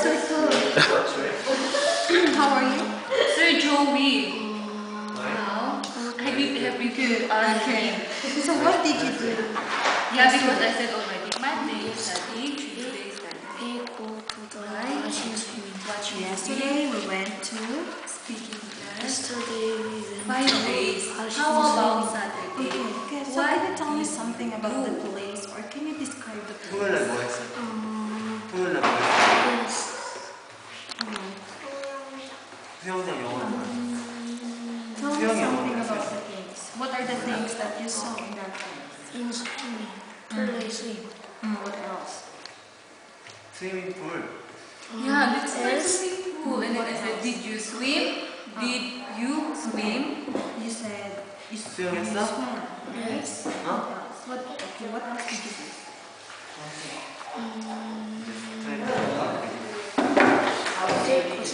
so cool. How are you? Sir Joey. Now, have you good Okay. So what did you do? Yeah, because I said already, Monday study, Tuesday study. Right? Yesterday we went to Speaking class. Yesterday we went 5 days. How about Saturday? Okay, so What can you tell me did something you about the do? place, or can you describe the 토요일날 place? 뭐 했어? um, 토요일날 뭐 했어? yes. 수영장 영어는 뭐야? Tell me 수영이 something 영어는 about the things. What are the things that you saw in that place? In swimming. Play. What else? 스위밍풀. Yeah, that's Yes. like swimming pool. And then I said, did you swim? Did you swim? You said you 수영했어? swam. Yes. 어? What else did you do? Take